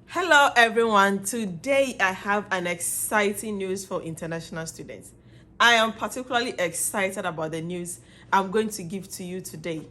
Hello everyone, today I have an exciting news for international students. I am particularly excited about the news I'm going to give to you today.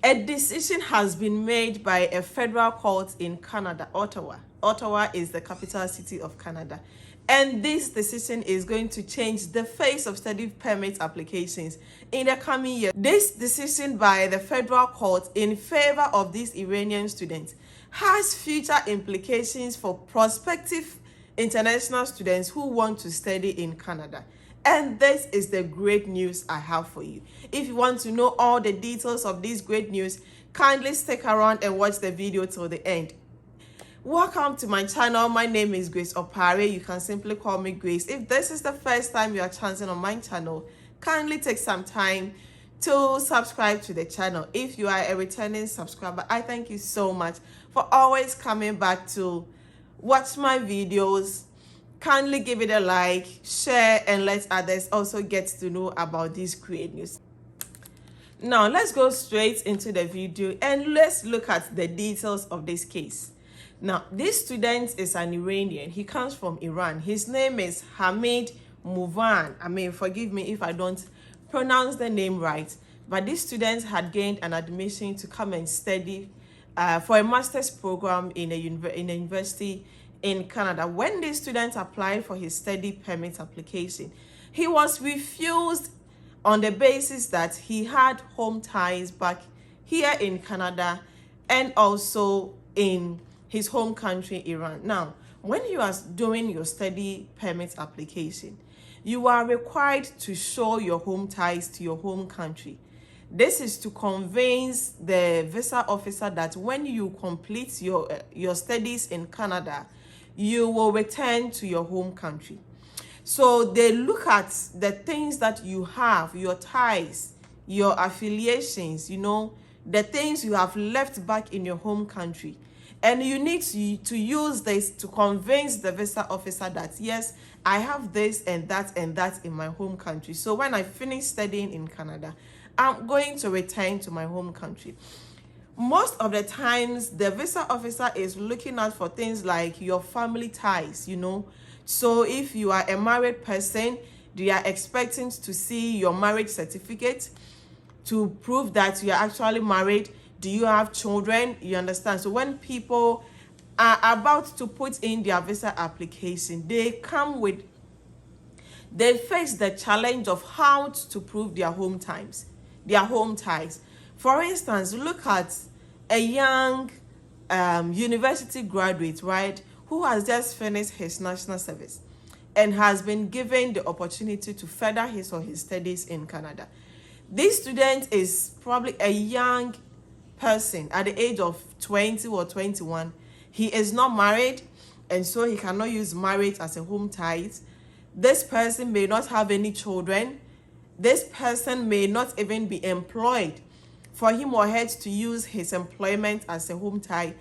A decision has been made by a federal court in Canada, Ottawa. Ottawa is the capital city of Canada. And this decision is going to change the face of study permit applications in the coming year. This decision by the federal court in favor of these Iranian students has future implications for prospective international students who want to study in Canada. And this is the great news I have for you. If you want to know all the details of this great news, kindly stick around and watch the video till the end. Welcome to my channel. My name is Grace Opare. You can simply call me Grace. If this is the first time you are chancing on my channel, kindly take some time to subscribe to the channel. If you are a returning subscriber, I thank you so much for always coming back to watch my videos. Kindly give it a like, share, and let others also get to know about this great news. Now, let's go straight into the video and let's look at the details of this case. Now, this student is an Iranian. He comes from Iran. His name is Hamid Mouvan. Forgive me if I don't pronounce the name right. But this student had gained an admission to come and study for a master's program in a university in Canada. When this student applied for his study permit application, he was refused on the basis that he had home ties back here in Canada and also in his home country, Iran. Now, when you are doing your study permit application, you are required to show your home ties to your home country. This is to convince the visa officer that when you complete your studies in Canada, you will return to your home country. So they look at the things that you have, your ties, your affiliations, the things you have left back in your home country. And you need to use this to convince the visa officer that, yes, I have this and that in my home country. So when I finish studying in Canada, I'm going to return to my home country. Most of the times, the visa officer is looking out for things like your family ties, So if you are a married person, they are expecting to see your marriage certificate to prove that you are actually married. Do you have children? You understand? So when people are about to put in their visa application, they face the challenge of how to prove their home ties. For instance, look at a young university graduate, right, who has just finished his national service and has been given the opportunity to further his or his studies in Canada. This student is probably a young person at the age of 20 or 21. He is not married, and so he cannot use marriage as a home tie. This person may not have any children. This person may not even be employed for him or her to use his employment as a home tie.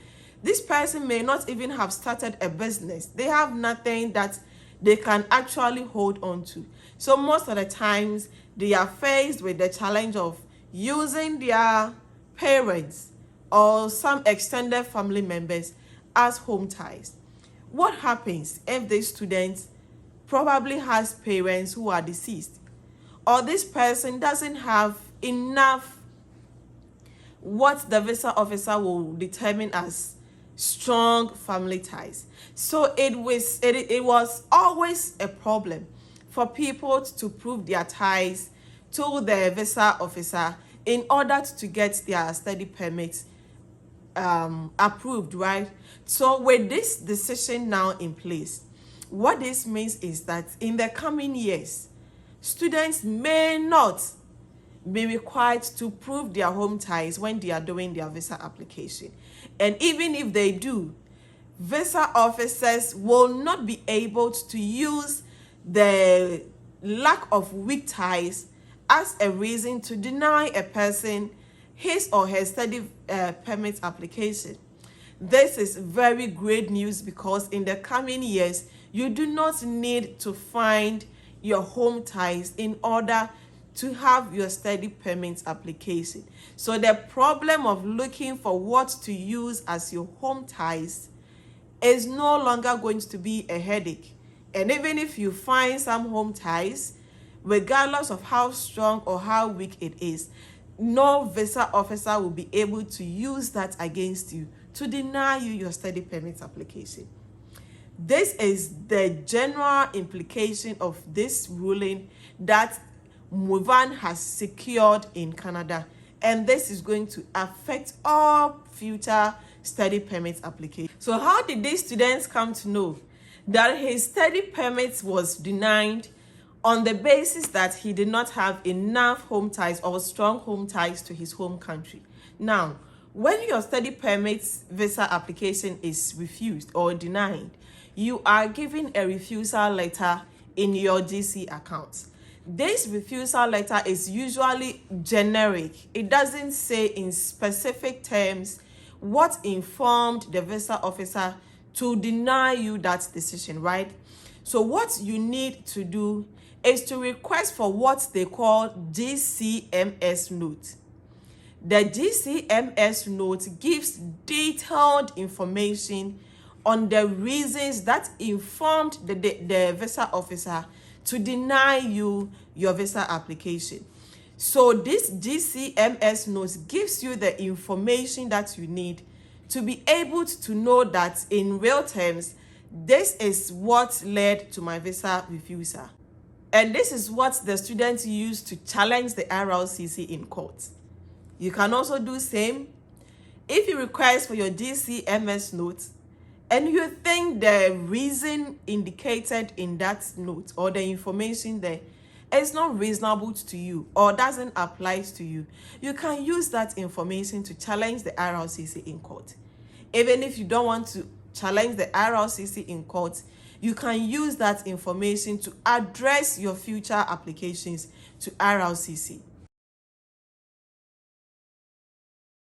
This person may not even have started a business. They have nothing that they can actually hold on to. So most of the times, they are faced with the challenge of using their parents or some extended family members as home ties. What happens if this student probably has parents who are deceased, or this person doesn't have enough what the visa officer will determine as strong family ties? So it was always a problem for people to prove their ties to the visa officer in order to get their study permit approved, right? So with this decision now in place, what this means is that in the coming years, students may not be required to prove their home ties when they are doing their visa application. And even if they do, visa officers will not be able to use the lack of weak ties as a reason to deny a person his or her study permit application. This is very great news because in the coming years, you do not need to find your home ties in order to have your study permit application. So the problem of looking for what to use as your home ties is no longer going to be a headache. And even if you find some home ties, regardless of how strong or how weak it is, no visa officer will be able to use that against you to deny you your study permit application. This is the general implication of this ruling that Movan has secured in Canada, and this is going to affect all future study permit applications. So how did these students come to know that his study permit was denied on the basis that he did not have enough home ties or strong home ties to his home country? Now, when your study permit visa application is refused or denied, you are given a refusal letter in your GC account. This refusal letter is usually generic. It doesn't say in specific terms what informed the visa officer to deny you that decision, right? So what you need to do is to request for what they call GCMS note. The GCMS note gives detailed information on the reasons that informed the visa officer to deny you your visa application. So this GCMS note gives you the information that you need to be able to know that in real terms, this is what led to my visa refusal. And this is what the students use to challenge the RLCC in court. You can also do same if you request for your GCMS note and you think the reason indicated in that note or the information there is not reasonable to you or doesn't apply to you, you can use that information to challenge the RLCC in court. Even if you don't want to challenge the RLCC in court, you can use that information to address your future applications to RLCC.